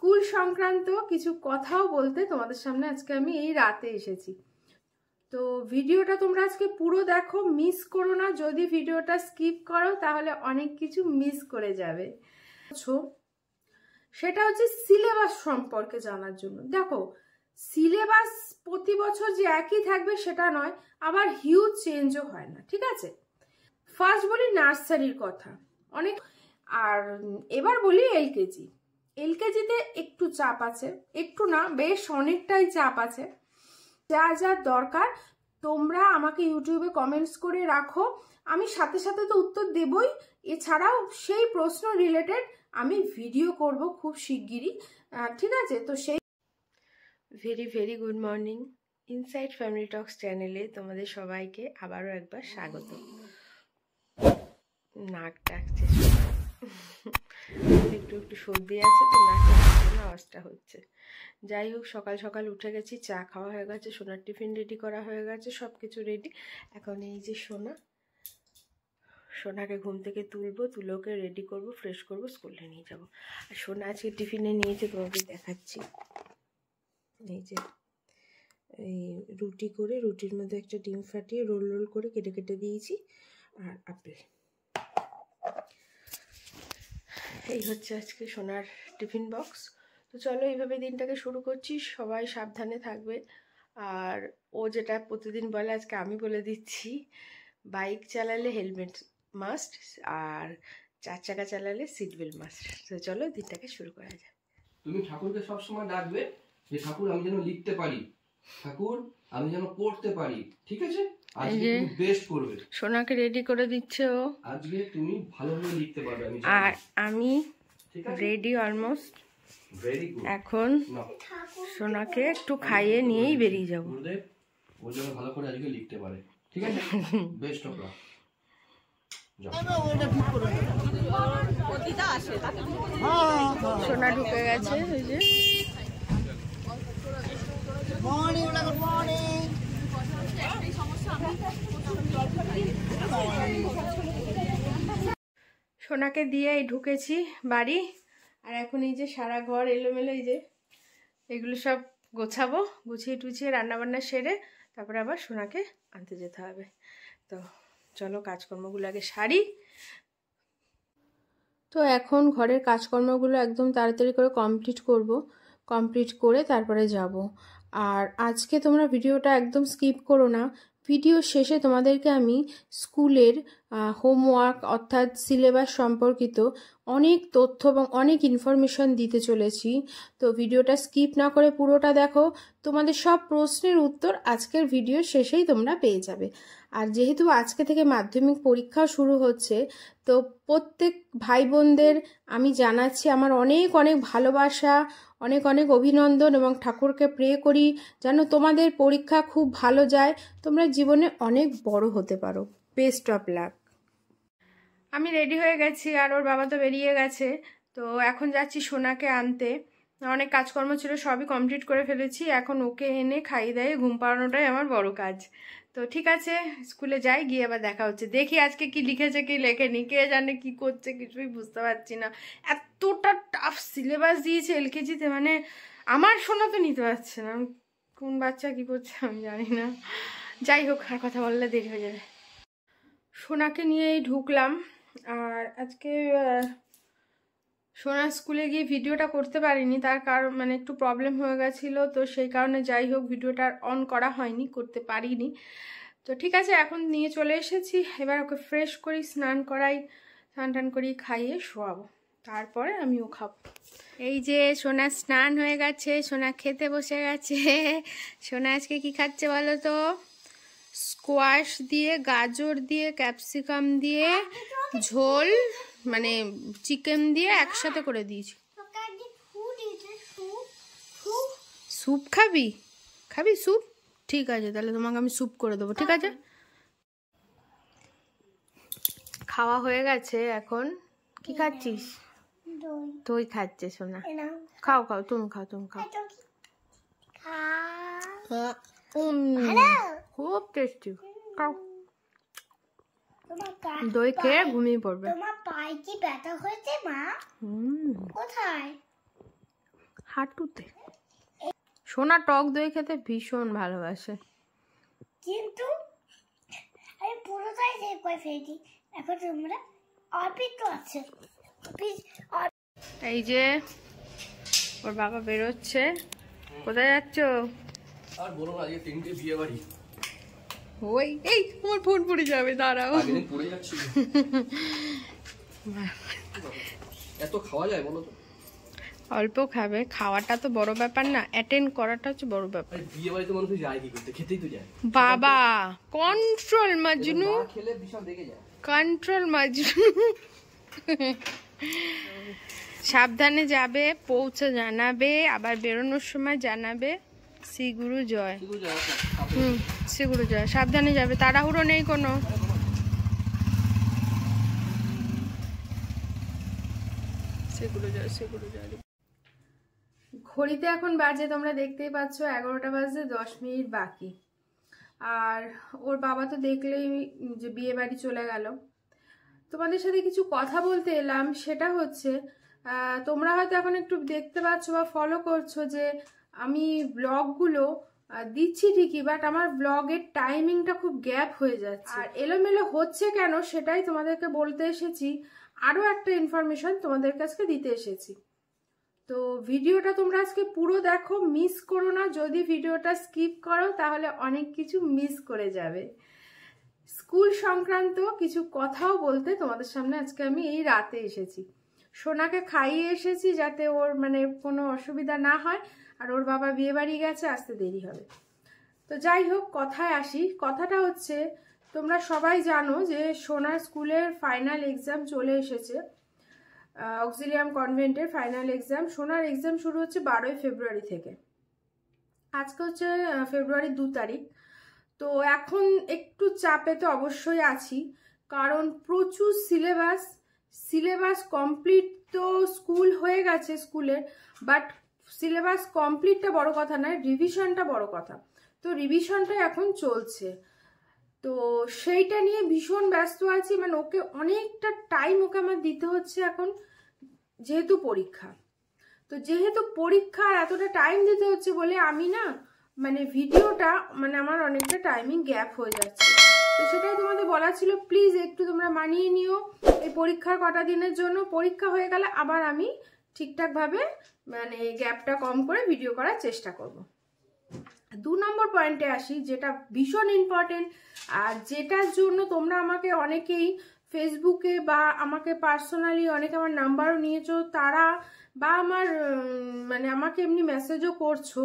School সংক্রান্ত কিছু কথাও বলতে তোমাদের সামনে আজকে আমি এই রাতে এসেছি। তো ভিডিওটা তোমরা আজকে পুরো দেখো, মিস করো না। যদি ভিডিওটা স্কিপ করো তাহলে অনেক কিছু মিস করে যাবে। সেটা হচ্ছে সিলেবাস সম্পর্কে জানার জন্য। দেখো, সিলেবাস প্রতি বছর যে একই থাকবে সেটা নয়, আবার হিউজ চেঞ্জও হয় না, ঠিক আছে। ফার্স্ট বলি নার্সারির কথা, অনেক। আর এবার বলি এলকেজি। এলকেজিতে একটু চাপ আছে, একটু না বেশ অনেকটাই চাপ আছে। যা যা দরকার তোমরা আমাকে ইউটিউবে কমেন্টস করে রাখো, আমি সাথে সাথে তো উত্তর দেবই। এছাড়াও সেই প্রশ্ন রিলেটেড আমি ভিডিও করব খুব শিগগিরই, ঠিক আছে। তো সেই very very good morning. Inside family talks চ্যানেলে তোমাদের সবাইকে আবারও একবার স্বাগত। নাক ডাকছে, একটু একটু সর্দি আছে তো নাকের জন্য আওয়াজটা হচ্ছে। যাই হোক, সকাল সকাল উঠে গেছি, চা খাওয়া হয়ে গেছে, সোনার টিফিন রেডি করা হয়ে গেছে, সব কিছু রেডি। এখন এই যে সোনাকে ঘুম থেকে তুলবো, তুলোকে রেডি করব, ফ্রেশ করব, স্কুলে নিয়ে যাব। আর সোনা আজকে টিফিনে নিয়েছে, তোমাকে দেখাচ্ছি। এই যে এই রুটি করে, রুটির মধ্যে একটা ডিম ফাটিয়ে রোল রোল করে কেটে কেটে দিয়েছি, আর আপেল। এই হচ্ছে আজকে সোনার টিফিন বক্স। তো চলো এইভাবে দিনটাকে শুরু করছি। সবাই সাবধানে থাকবে। আর ও যেটা প্রতিদিন বলে আজকে আমি বলে দিচ্ছি, বাইক চালালে হেলমেট মাস্ট, আর 4 চাকা চালালে সিট বেল্ট মাস্ট। তো চলো দিনটাকে শুরু করা যায়। তুমি ঠাকুরকে সবসময় ডাকবে যে ঠাকুর আমি যেন লিখতে পারি, ঠাকুর আমি যেন পড়তে পারি, ঠিক আছে? আজকে তুমি বেস্ট করবে। সোনাকে রেডি করে দিচ্ছে ও, আজকে তুমি ভালোভাবে লিখতে পারবে। আর আমি রেডি অলমোস্ট। Very good. এখন সোনাকে একটু খাইয়ে নিয়েই বেরিয়ে যাবো। গুরুদেব ও যেন ভালো করে আজকে লিখতে পারে, ঠিক আছে? Best of luck. সোনা ঢুকে গেছে, ওই যে সোনাকে দিয়েই ঢুকেছি বাড়ি। আর এখন এই যে সারা ঘর এলোমেলো, এই যে এগুলো সব গোছাবো, গুছিয়ে টুছিয়ে রান্নাবান্না সেরে তারপরে আবার সোনাকে আনতে যেতে হবে। তো চলো কাজকর্মগুলো আগে সারি। তো এখন ঘরের কাজকর্মগুলো একদম তাড়াতাড়ি করে কমপ্লিট করব, কমপ্লিট করে তারপরে যাব। আর আজকে তোমরা ভিডিওটা একদম স্কিপ করো না। ভিডিও শেষে তোমাদেরকে আমি স্কুলের হোমওয়ার্ক অর্থাৎ সিলেবাস সম্পর্কিত অনেক তথ্য এবং অনেক ইনফরমেশন দিতে চলেছি। তো ভিডিওটা স্কিপ না করে পুরোটা দেখো, তোমাদের সব প্রশ্নের উত্তর আজকের ভিডিও শেষেই তোমরা পেয়ে যাবে। আর যেহেতু আজকে থেকে মাধ্যমিক পরীক্ষা শুরু হচ্ছে, তো প্রত্যেক ভাই বোনদের আমি জানাচ্ছি আমার অনেক অনেক ভালোবাসা, অনেক অনেক অভিনন্দন, এবং ঠাকুরকে প্রে করি যেন তোমাদের পরীক্ষা খুব ভালো যায়, তোমরা জীবনে অনেক বড় হতে পারো। Best of luck. আমি রেডি হয়ে গেছি, আর ওর বাবা তো বেরিয়ে গেছে। তো এখন যাচ্ছি সোনাকে আনতে। অনেক কাজকর্ম ছিল, সবই কমপ্লিট করে ফেলেছি। এখন ওকে এনে খাইয়ে দাইয়ে ঘুম পাড়ানোটাই আমার বড় কাজ। তো ঠিক আছে, স্কুলে যাই, গিয়ে আবার দেখা হচ্ছে। দেখি আজকে কি লিখেছে কি লেখেনি, কে জানে কি করছে, কিছুই বুঝতে পারছি না। এতটা টাফ সিলেবাস দিয়েছে এলকেজিতে, মানে আমার সোনা তো নিতে পারছে না। কোন বাচ্চা কি করছে আমি জানি না। যাই হোক, আর কথা বললে দেরি হয়ে যাবে। সোনাকে নিয়েই ঢুকলাম। আর আজকে সোনার স্কুলে গিয়ে ভিডিওটা করতে পারিনি, তার কারণ মানে একটু প্রবলেম হয়ে গেছিলো। তো সেই কারণে যাই হোক ভিডিওটা অন করা হয়নি, করতে পারিনি। তো ঠিক আছে, এখন নিয়ে চলে এসেছি। এবার ওকে ফ্রেশ করি, স্নান করাই, স্নান টান করি, খাইয়ে শোয়াবো, তারপরে আমিও খাবো। এই যে সোনা স্নান হয়ে গেছে, সোনা খেতে বসে গেছে। সোনা আজকে কি খাচ্ছে বলো তো? স্কোয়াশ দিয়ে, গাজর দিয়ে, ক্যাপসিকাম দিয়ে ঝোল, মানে চিকেন দিয়ে একসাথে করে দিয়েছি। স্যুপ খাবি? খাবি স্যুপ? ঠিক আছে, তাহলে তোমাকে আমি স্যুপ করে দেবো, ঠিক আছে? খাওয়া হয়ে গেছে। এখন কি খাচ্ছিস? দই খাচ্ছে সোনা। খাও খাও, তুমি খাও, তুমি খাও। খুব টেস্টি, খাও। দই খেয়ে ঘুমিয়ে পড়বে। তোমার পায়ে কি ব্যথা হয়েছে মা? কোথায়? হাঁটুতে। সোনা টক দই খেতে ভীষণ ভালোবাসে, কিন্তু আমি পুরোটাই সেই করে ফেলি। এখন তোমরা অল্পিত আছে। এই যে ওর বাবা বেরোচ্ছে। কোথায় যাচ্ছ? আর বলো না, আজকে 3টে বিয়ে বাড়ি। ওই এই তোমার ফোন পড়ে যাবে, দাঁড়াও। আগেদিন পড়ে যাচ্ছি। এত খাওয়া যায় বলো তো? অল্প খাবে, খাওয়াটা তো বড় ব্যাপার না, অ্যাটেন্ড করাটা হচ্ছে বড় ব্যাপার। বিয়ে বাড়িতে মানুষ যায় কি করতে? খেতেই তো যায়। বাবা কন্ট্রোল মাজনু, খেলে বিশাল দেখে যায়। কন্ট্রোল মাজনু। সাবধানে যাবে, পৌঁছে জানাবে, আবার বেরোনোর সময় জানাবে। শ্রী গুরু জয়। শ্রী গুরু জয়। সাবধানে যাবে, তাড়াহুড়ো নেই কোনো। শ্রী গুরু জয়, শ্রী গুরু জয়। ঘড়িতে এখন বাজে, তোমরা দেখতেই পাচ্ছ 11টা বাজে 10 মিনিট বাকি। আর ওর বাবা তো দেখলেই যে বিয়ে বাড়ি চলে গেল। তোমাদের সাথে কিছু কথা বলতে এলাম, সেটা হচ্ছে তোমরা হয়তো এখন একটু দেখতে পাচ্ছ বা ফলো করছো যে আমি ব্লগগুলো দিচ্ছি ঠিকই, বাট আমার ব্লগের টাইমিংটা খুব গ্যাপ হয়ে যাচ্ছে। আর এলোমেলো হচ্ছে কেন সেটাই তোমাদেরকে বলতে এসেছি। আরও একটা ইনফরমেশন তোমাদের কাছে দিতে এসেছি। তো ভিডিওটা তোমরা আজকে পুরো দেখো, মিস করো না। যদি ভিডিওটা স্কিপ করো তাহলে অনেক কিছু মিস করে যাবে। স্কুল সংক্রান্ত কিছু কথাও বলতে তোমাদের সামনে আজকে আমি এই রাতে এসেছি। সোনাকে খাইয়ে এসেছি যাতে ওর মানে কোনো অসুবিধা না হয়, আর ওর বাবা বিয়ে বাড়ি গেছে, আসতে দেরি হবে। তো যাই হোক, কথায় আসি। কথাটা হচ্ছে, তোমরা সবাই জানো যে সোনার স্কুলের ফাইনাল এক্সাম চলে এসেছে। অক্সিলিয়াম কনভেন্টের ফাইনাল এক্সাম। সোনার এক্সাম শুরু হচ্ছে 12ই ফেব্রুয়ারি থেকে। আজকে হচ্ছে ফেব্রুয়ারি 2 তারিখ। তো এখন একটু চাপে তো অবশ্যই আছি, কারণ প্রচুর সিলেবাস কমপ্লিট। তো স্কুল হয়ে গেছে স্কুলের, বাট সিলেবাস কমপ্লিটটা বড় কথা নয়, রিভিশনটা বড় কথা। তো রিভিশনটা এখন চলছে, তো সেইটা নিয়ে ভীষণ ব্যস্ত আছি। মানে ওকে অনেকটা টাইম ওকে আমার দিতে হচ্ছে এখন, যেহেতু পরীক্ষা। তো যেহেতু পরীক্ষা এতটা টাইম দিতে হচ্ছে বলে আমি না মানে ভিডিওটা মানে আমার অনেকটা টাইমিং গ্যাপ হয়ে যাচ্ছে। তো সেটাই তোমাদের বলা ছিল, প্লিজ একটু তোমরা মানিয়ে নিও এই পরীক্ষার কটা দিনের জন্য। পরীক্ষা হয়ে গেলে আবার আমি ঠিকঠাকভাবে মানে গ্যাপটা কম করে ভিডিও করার চেষ্টা করব। 2 নম্বর পয়েন্টে আসি, যেটা ভীষণ ইম্পর্টেন্ট, আর যেটার জন্য তোমরা আমাকে অনেকেই ফেসবুকে বা আমাকে পার্সোনালি অনেকে আমার নাম্বারও নিয়েছো, তারা বা আমার মানে আমাকে এমনি মেসেজও করছো।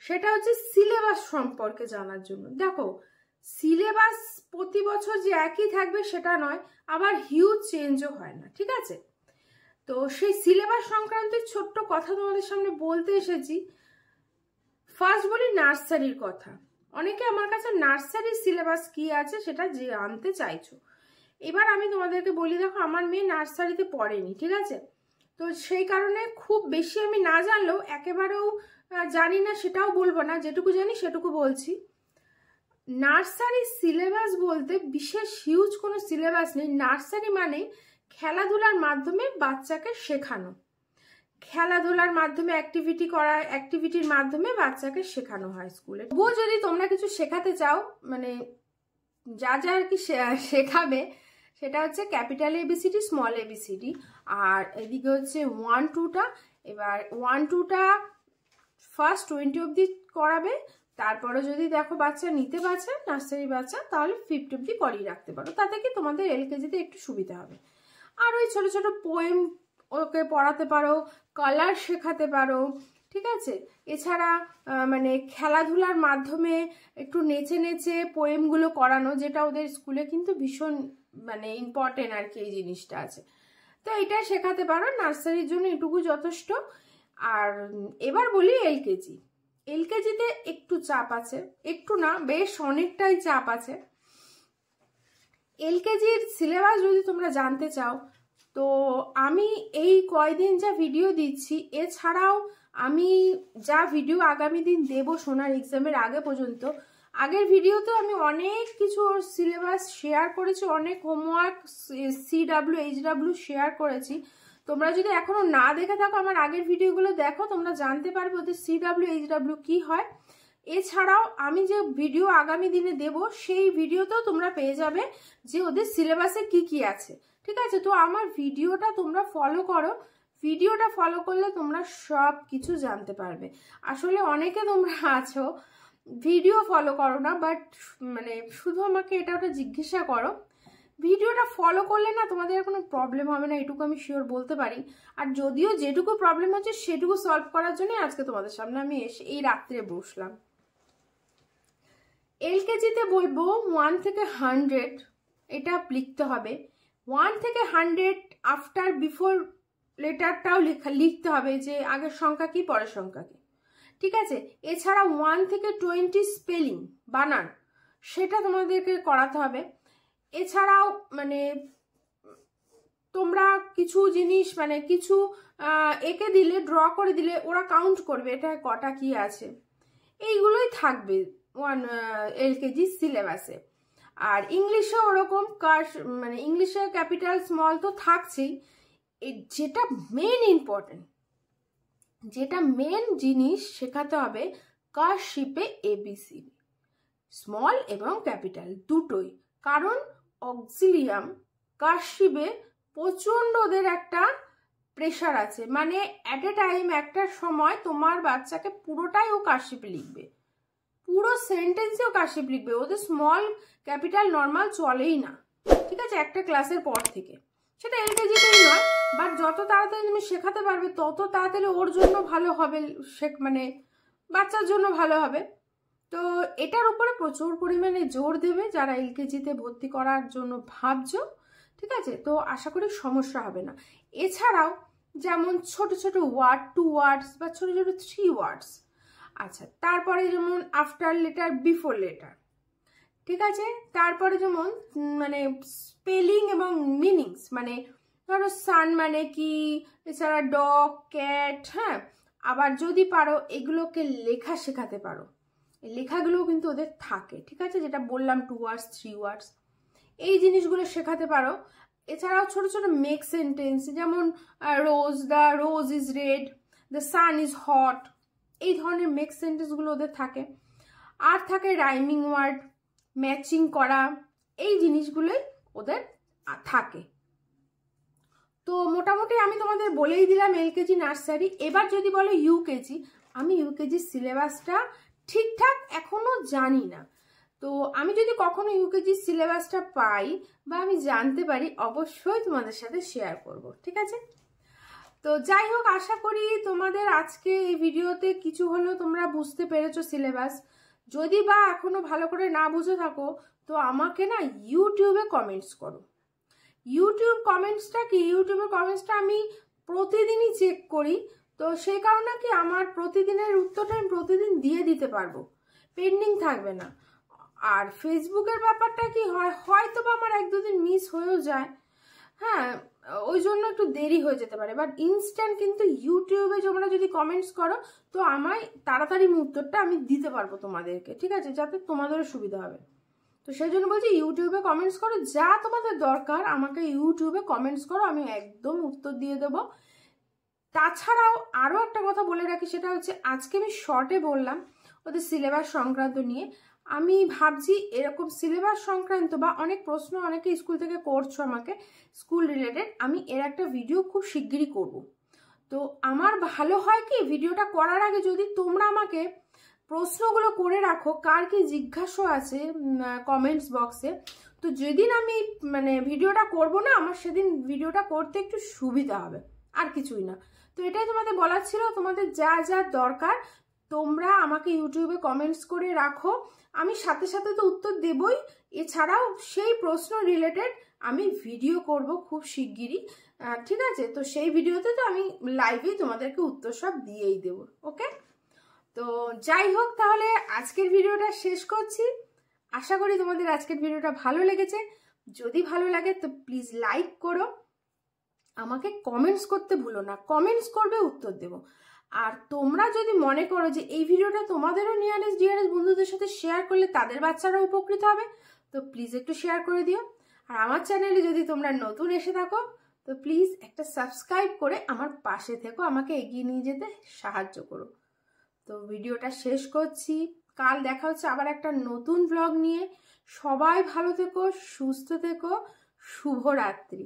সেটা হচ্ছে সিলেবাস সম্পর্কে জানার জন্য। দেখো, সিলেবাস প্রতি বছর যে একই থাকবে সেটা নয়, আবার হিউজ চেঞ্জও হয় না, ঠিক আছে? তো সেই সিলেবাস সংক্রান্ত ছোট্ট কথা তোমাদের সামনে বলতে এসেছি। ফার্স্ট বলি নার্সারির কথা। অনেকে আমার কাছে নার্সারির সিলেবাস কি আছে সেটা জানতে চাইছো। এবার আমি তোমাদেরকে বলি, দেখো আমার মেয়ে নার্সারিতে পড়েনি, ঠিক আছে? তো সেই কারণে খুব বেশি আমি না জানলেও একেবারেও জানি না সেটাও বলবো না, যেটুকু জানি সেটুকু বলছি। নার্সারি সিলেবাস বলতে বিশেষ হিউজ কোনো সিলেবাস নেই। নার্সারি মানে খেলাধুলার মাধ্যমে বাচ্চাকে শেখানো, খেলাধুলার মাধ্যমে অ্যাক্টিভিটির মাধ্যমে বাচ্চাকে শেখানো হয় স্কুলে। তবুও যদি তোমরা কিছু শেখাতে চাও, মানে যা আর কি শেখাবে সেটা হচ্ছে ক্যাপিটাল এবিসিডি, স্মল এবিসিডি, আর এদিকে হচ্ছে 1-2টা। এবার 1-2টা ফার্স্ট 20 অবধি করাবে, তারপরে যদি দেখো বাচ্চা নিতে পারছে নার্সারি বাচ্চা, তাহলে 50 অবধি করিয়ে রাখতে পারো। তাতে কি তোমাদের এলকেজিতে একটু সুবিধা হবে। আর ওই ছোট ছোট পোয়েম ওকে পড়াতে পারো, কালার শেখাতে পারো, ঠিক আছে? এছাড়া মানে খেলাধুলার মাধ্যমে একটু নেচে নেচে পোয়েমগুলো করানো, যেটা ওদের স্কুলে কিন্তু ভীষণ মানে ইম্পর্টেন্ট আর কি, এই জিনিসটা আছে। তো এটা শেখাতে পারো, নার্সারির জন্য এটুকু যথেষ্ট। আর এবার বলি এলকেজিতে একটু চাপ আছে, একটু না বেশ অনেকটাই চাপ আছে। এলকেজির সিলেবাস যদি তোমরা জানতে চাও, তো আমি এই কয়দিন যা ভিডিও দিচ্ছি, এছাড়াও আমি যা ভিডিও আগামী দিন দেব সোনার এক্সামের আগে পর্যন্ত, আগের ভিডিওতে আমি অনেক কিছু ওর সিলেবাস শেয়ার করেছি, অনেক হোমওয়ার্ক CW HW শেয়ার করেছি। তোমরা যদি এখনো না দেখে থাকো আমার আগের ভিডিওগুলো দেখো, তোমরা জানতে পারবে ওদের CW HW কি হয়। এছাড়াও আমি যে ভিডিও আগামী দিনে দেব সেই ভিডিওতেও তোমরা পেয়ে যাবে যে ওদের সিলেবাসে কি কি আছে, ঠিক আছে। তো আমার ভিডিওটা তোমরা ফলো করো, ভিডিওটা ফলো করলে তোমরা সব কিছু জানতে পারবে। আসলে অনেকে তোমরা আছো ভিডিও ফলো করো না, বাট মানে শুধু আমাকে এটা ওটা জিজ্ঞাসা করো। ভিডিওটা ফলো করলে না তোমাদের কোনো প্রবলেম হবে না, এটুকু আমি শিওর বলতে পারি। আর যদিও যেটুকু প্রবলেম হচ্ছে সেটুকু সলভ করার জন্য আজকে তোমাদের সামনে আমি এসে এই রাত্রে বসলাম। এলকেজিতে বলবো 1 থেকে 100 এটা লিখতে হবে। 1 থেকে 100 আফটার বিফোর লেটারটাও লিখতে হবে, যে আগের সংখ্যা কি পরের সংখ্যা কি, ঠিক আছে। এছাড়া 1 থেকে 20 স্পেলিং বানান সেটা তোমাদেরকে করাতে হবে। এছাড়াও মানে তোমরা কিছু জিনিস মানে কিছু এঁকে দিলে, ড্র করে দিলে ওরা কাউন্ট করবে এটা কটা কি আছে, এইগুলোই থাকবে এলকেজি সিলেবাসে। আর ইংলিশে ওরকম মানে ইংলিশে ক্যাপিটাল স্মল তো থাকছেই। যেটা মেন ইম্পর্টেন্ট, যেটা মেন জিনিস শেখাতে হবে কারশিপে ABCD, স্মল এবং ক্যাপিটাল দুটোই। কারণ অক্সিলিয়াম কারশিপে প্রচণ্ড ওদের একটা প্রেশার আছে, মানে অ্যাট এ টাইম একটা সময় তোমার বাচ্চাকে পুরোটাই ও কারশিপে লিখবে, পুরো সেন্টেন্সেও কারশিপ লিখবে। ওদের স্মল ক্যাপিটাল নর্মাল চলেই না, ঠিক আছে, একটা ক্লাসের পর থেকে। সেটা এলকেজিতেই নয়, বাট যত তাড়াতাড়ি তুমি শেখাতে পারবে তত তাড়াতাড়ি ওর জন্য ভালো হবে, মানে বাচ্চার জন্য ভালো হবে। তো এটার উপরে প্রচুর পরিমাণে জোর দেবে যারা এলকেজিতে ভর্তি করার জন্য ভাবছো, ঠিক আছে। তো আশা করি সমস্যা হবে না। এছাড়াও যেমন ছোট ছোট ওয়ার্ড 2 ওয়ার্ডস বা ছোট ছোট 3 ওয়ার্ডস, আচ্ছা, তারপরে যেমন আফটার লেটার বিফোর লেটার, ঠিক আছে। তারপরে যেমন মানে স্পেলিং এবং মিনিংস, মানে ধরো সান মানে কি, এছাড়া ডগ ক্যাট, হ্যাঁ। আবার যদি পারো এগুলোকে লেখা শেখাতে পারো, লেখাগুলোও কিন্তু ওদের থাকে, ঠিক আছে, যেটা বললাম 2 ওয়ার্ডস 3 ওয়ার্ডস, এই জিনিসগুলো শেখাতে পারো। এছাড়াও ছোট ছোট মেক সেন্টেন্স, যেমন the rose is red, the sun is hot, এই ধরনের মেক সেন্টেন্সগুলো ওদের থাকে। আর থাকে রাইমিং ওয়ার্ড, ম্যাচিং করা, এই জিনিসগুলোই ওদের থাকে। তো মোটামুটি আমি তোমাদের বলেই দিলাম এলকেজি নার্সারি। এবার যদি বলো ইউকেজি, আমি ইউকেজি সিলেবাসটা ঠিকঠাক এখনো জানি না। তো আমি যদি কখনো ইউকেজি সিলেবাসটা পাই বা আমি জানতে পারি অবশ্যই তোমাদের সাথে শেয়ার করব, ঠিক আছে। তো যাই হোক, আশা করি তোমাদের আজকে এই ভিডিওতে কিছু হলেও তোমরা বুঝতে পেরেছো সিলেবাস। যদি বা এখনো ভালো করে না বুঝে থাকো তো আমাকে না ইউটিউবে কমেন্টস করো। ইউটিউব কমেন্টসটা কি, ইউটিউবের কমেন্টসটা আমি প্রতিদিনই চেক করি, তো সেই কারণে কি আমার প্রতিদিনের উত্তরটা আমি প্রতিদিন দিয়ে দিতে পারবো, পেন্ডিং থাকবে না। আর ফেসবুকের ব্যাপারটা কি হয়, হয়তো বা আমার 1-2 দিন মিস হয়েও যায়, হ্যাঁ, ওই জন্য একটু দেরি হয়ে যেতে পারে। বাট ইনস্ট্যান্ট কিন্তু ইউটিউবে তোমরা যদি কমেন্টস করো তো আমায় তাড়াতাড়ি উত্তরটা আমি দিতে পারবো তোমাদেরকে, ঠিক আছে, যাতে তোমাদেরও সুবিধা হবে। তো সেই জন্য বলছি ইউটিউবে কমেন্টস করো, যা তোমাদের দরকার আমাকে ইউটিউবে কমেন্টস করো, আমি একদম উত্তর দিয়ে দেবো। তাছাড়াও আরও একটা কথা বলে রাখি, সেটা হচ্ছে আজকে আমি শর্টে বললাম ওদের সিলেবাস সংক্রান্ত নিয়ে। আমি ভাবছি এরকম সিলেবাস সংক্রান্ত বা অনেক প্রশ্ন অনেকে স্কুল থেকে করছো আমাকে স্কুল রিলেটেড, আমি এর একটা ভিডিও খুব শিগগিরই করব। তো আমার ভালো হয় কি ভিডিওটা করার আগে যদি তোমরা আমাকে প্রশ্নগুলো করে রাখো কার কি জিজ্ঞাসা আছে কমেন্টস বক্সে, তো যেদিন আমি মানে ভিডিওটা করব না আমার সেদিন ভিডিওটা করতে একটু সুবিধা হবে, আর কিছুই না। তো এটাই তোমাদের বলার ছিল, তোমাদের যা যা দরকার তোমরা আমাকে ইউটিউবে কমেন্টস করে রাখো, আমি সাথে সাথে তো উত্তর দেবই। এছাড়াও সেই প্রশ্ন রিলেটেড আমি ভিডিও করব খুব শিগগিরই, ঠিক আছে। তো সেই ভিডিওতে তো আমি লাইভেই তোমাদেরকে উত্তর সব দিয়েই দেব, ওকে। তো যাই হোক, তাহলে আজকের ভিডিওটা শেষ করছি। আশা করি তোমাদের আজকের ভিডিওটা ভালো লেগেছে। যদি ভালো লাগে তো প্লিজ লাইক করো, আমাকে কমেন্টস করতে ভুলো না, কমেন্টস করবে উত্তর দেব। আর তোমরা যদি মনে করো যে এই ভিডিওটা তোমাদেরও নিয়ারেস্ট ডিয়ারেস্ট বন্ধুদের সাথে শেয়ার করলে তাদের বাচ্চারা উপকৃত হবে, তো প্লিজ একটু শেয়ার করে দিও। আর আমার চ্যানেলে যদি তোমরা নতুন এসে থাকো তো প্লিজ একটা সাবস্ক্রাইব করে আমার পাশে থেকো, আমাকে এগিয়ে নিয়ে যেতে সাহায্য করো। তো ভিডিওটা শেষ করছি, কাল দেখা হচ্ছে আবার একটা নতুন ব্লগ নিয়ে। সবাই ভালো থেকো, সুস্থ থেকো, শুভরাত্রি।